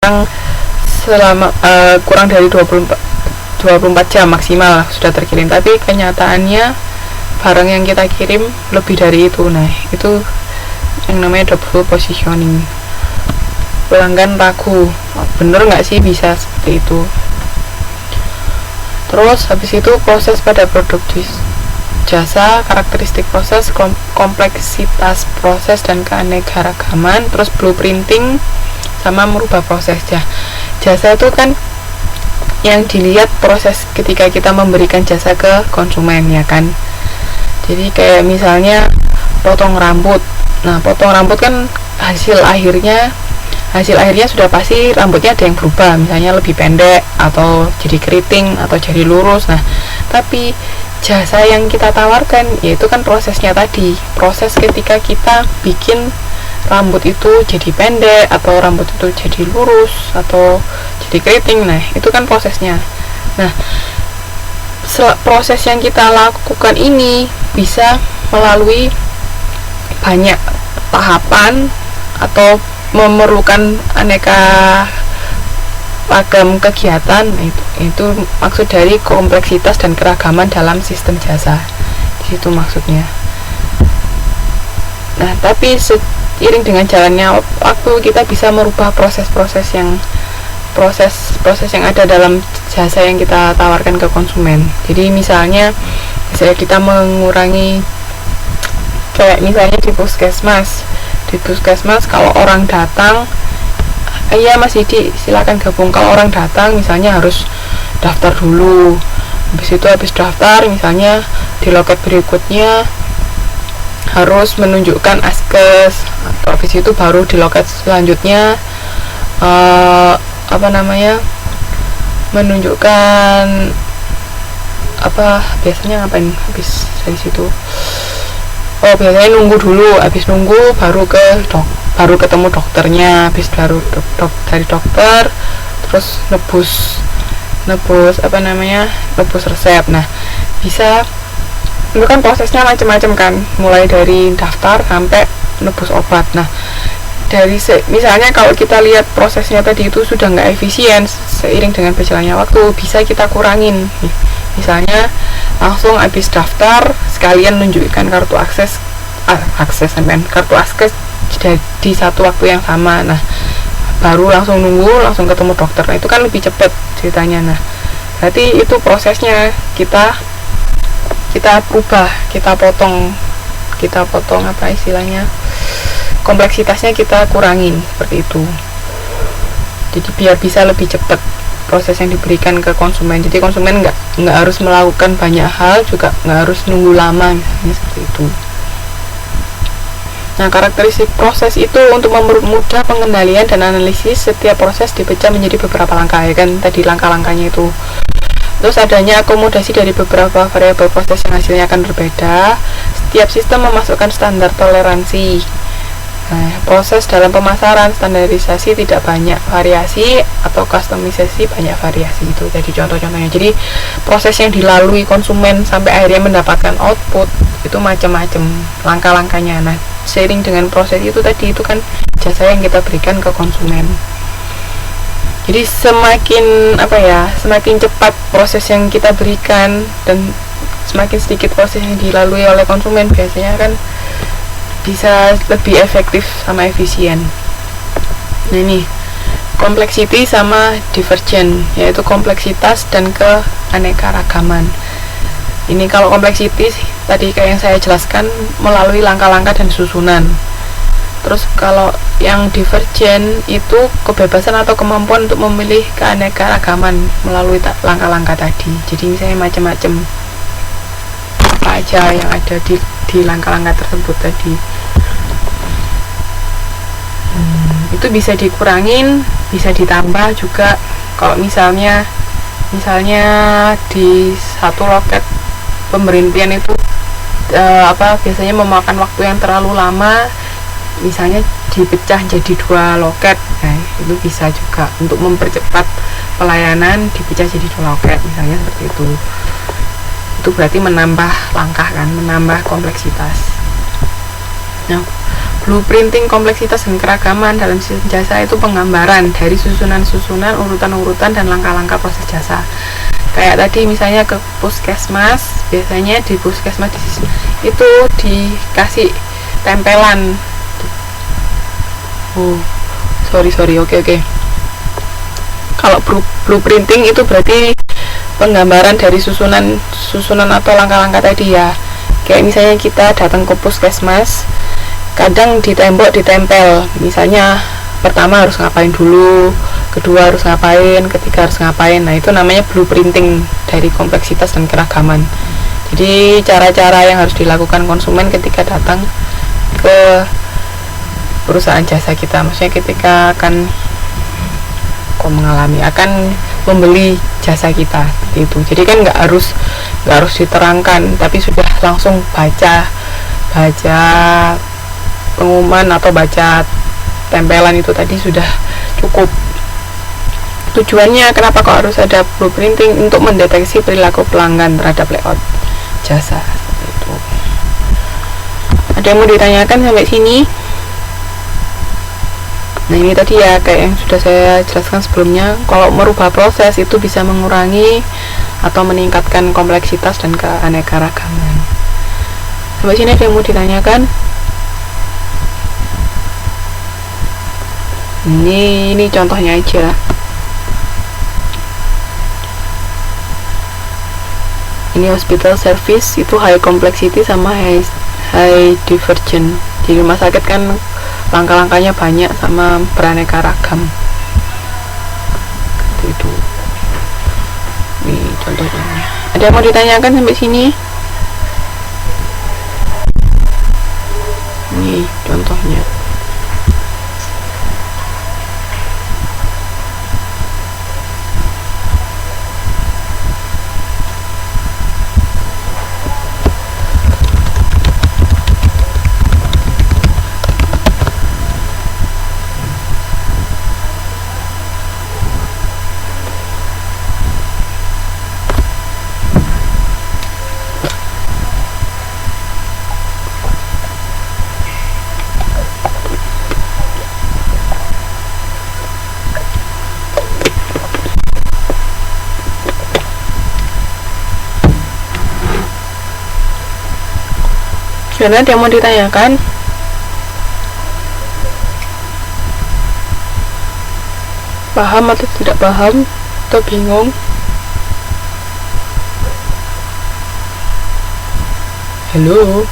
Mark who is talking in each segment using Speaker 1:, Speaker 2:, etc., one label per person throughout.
Speaker 1: selama kurang dari 24 jam maksimal sudah terkirim, tapi kenyataannya barang yang kita kirim lebih dari itu. Nah, itu yang namanya double positioning. Pelanggan ragu, bener nggak sih bisa seperti itu. Terus habis itu proses pada produk jasa, karakteristik proses, kompleksitas proses dan keanekaragaman, terus blueprinting sama merubah proses. Jasa itu kan yang dilihat proses ketika kita memberikan jasa ke konsumen, ya kan. Jadi kayak misalnya potong rambut. Nah, potong rambut kan hasil akhirnya sudah pasti rambutnya ada yang berubah, misalnya lebih pendek atau jadi keriting atau jadi lurus. Nah, tapi jasa yang kita tawarkan yaitu kan prosesnya tadi, proses ketika kita bikin rambut itu jadi pendek atau rambut itu jadi lurus atau jadi keriting. Nah, itu kan prosesnya. Nah, proses yang kita lakukan ini bisa melalui banyak tahapan atau memerlukan aneka ragam kegiatan. Itu maksud dari kompleksitas dan keragaman dalam sistem jasa. Di situ maksudnya. Nah, tapi seiring dengan jalannya waktu kita bisa merubah proses-proses yang ada dalam jasa yang kita tawarkan ke konsumen. Jadi misalnya kita mengurangi, kayak misalnya di puskesmas kalau orang datang, iya Mas Didi silakan gabung. Kalau orang datang misalnya harus daftar dulu, habis daftar misalnya di loket berikutnya harus menunjukkan askes, atau habis itu baru di loket selanjutnya menunjukkan biasanya ngapain habis dari situ. Biasanya nunggu dulu, habis nunggu baru ketemu dokternya, habis dari dokter terus nebus resep. Nah, bisa itu kan prosesnya macam-macam kan, mulai dari daftar sampai nebus obat. Nah, misalnya kalau kita lihat prosesnya tadi itu sudah nggak efisien, seiring dengan berjalannya waktu bisa kita kurangin. Misalnya langsung habis daftar sekalian nunjukkan kartu akses di satu waktu yang sama. Nah, baru langsung ketemu dokter. Nah, itu kan lebih cepat ceritanya. Nah, berarti itu prosesnya kita ubah, kita potong kompleksitasnya kita kurangin seperti itu. Jadi biar bisa lebih cepat proses yang diberikan ke konsumen. Jadi konsumen nggak harus melakukan banyak hal, juga nggak harus nunggu lama, misalnya seperti itu. Nah, karakteristik proses itu untuk mempermudah pengendalian dan analisis. Setiap proses dipecah menjadi beberapa langkah, ya kan, tadi langkah-langkahnya itu. Terus adanya akomodasi dari beberapa variabel proses yang hasilnya akan berbeda. Setiap sistem memasukkan standar toleransi. Nah, proses dalam pemasaran standarisasi tidak banyak variasi, atau customisasi banyak variasi. Itu jadi contoh-contohnya. Jadi proses yang dilalui konsumen sampai akhirnya mendapatkan output itu macam-macam langkah-langkahnya. Nah, seiring dengan proses itu tadi, itu kan jasa yang kita berikan ke konsumen. Jadi semakin cepat proses yang kita berikan dan semakin sedikit proses yang dilalui oleh konsumen, biasanya kan bisa lebih efektif sama efisien. Nah, ini complexity sama divergent, yaitu kompleksitas dan keanekaragaman. Ini kalau complexity tadi kayak yang saya jelaskan melalui langkah-langkah dan susunan. Terus kalau yang divergent itu kebebasan atau kemampuan untuk memilih keanekaragaman melalui langkah-langkah tadi. Jadi misalnya macam-macam apa aja yang ada di langkah-langkah tersebut tadi. Itu bisa dikurangin, bisa ditambah juga. Kalau misalnya di satu loket pemberhentian itu biasanya memakan waktu yang terlalu lama, misalnya dipecah jadi 2 loket. Nah, itu bisa juga untuk mempercepat pelayanan, dipecah jadi 2 loket misalnya seperti itu. Itu berarti menambah langkah kan, menambah kompleksitas. Nah, Blueprinting kompleksitas dan keragaman dalam sistem jasa itu penggambaran dari susunan-susunan, urutan-urutan, dan langkah-langkah proses jasa. Kayak tadi misalnya ke puskesmas, biasanya di puskesmas itu dikasih tempelan. Oke. Kalau blueprinting itu berarti penggambaran dari susunan atau langkah-langkah tadi ya. Kayak misalnya kita datang ke puskesmas, kadang di tembok ditempel, misalnya pertama harus ngapain dulu, kedua harus ngapain, ketiga harus ngapain. Nah, itu namanya blueprinting dari kompleksitas dan keragaman. Jadi cara-cara yang harus dilakukan konsumen ketika datang ke perusahaan jasa kita, maksudnya ketika akan membeli jasa kita itu. Jadi kan nggak harus diterangkan, tapi sudah langsung baca pengumuman atau baca tempelan itu tadi sudah cukup. Tujuannya kenapa kok harus ada blueprinting? Untuk mendeteksi perilaku pelanggan terhadap layout jasa itu. Ada yang mau ditanyakan sampai sini? Nah, ini tadi ya kayak yang sudah saya jelaskan sebelumnya, kalau merubah proses itu bisa mengurangi atau meningkatkan kompleksitas dan keanekaragaman. Sampai sini ada yang mau ditanyakan? Ini contohnya aja. Ini hospital service itu high complexity sama high divergent. Di rumah sakit kan langkah-langkahnya banyak sama beraneka ragam. Itu. Ini contohnya. Ada yang mau ditanyakan sampai sini? Ini contohnya. Gimana, ada yang mau ditanyakan? Paham atau tidak paham? Atau bingung? Halo?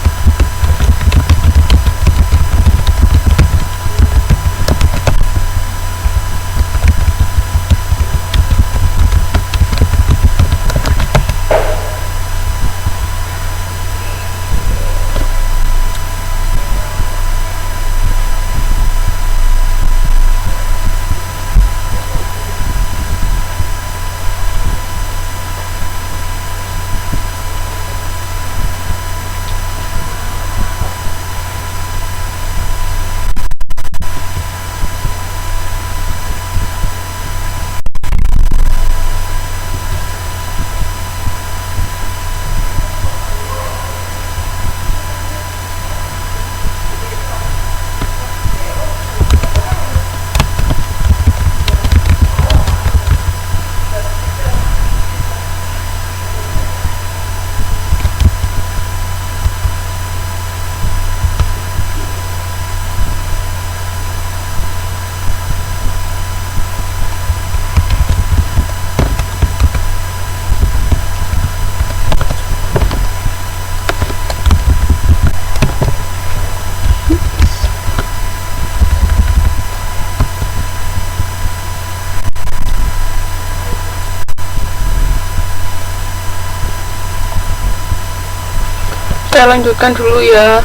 Speaker 1: Saya lanjutkan dulu ya.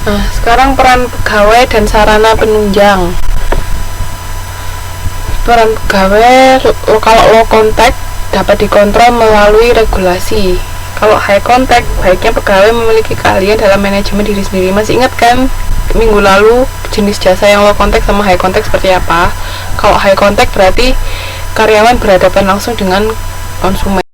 Speaker 1: Nah, sekarang peran pegawai dan sarana penunjang. Peran pegawai kalau low contact dapat dikontrol melalui regulasi. Kalau high contact, baiknya pegawai memiliki keahlian dalam manajemen diri sendiri. Masih ingat kan minggu lalu jenis jasa yang low contact sama high contact seperti apa? Kalau high contact berarti karyawan berhadapan langsung dengan konsumen.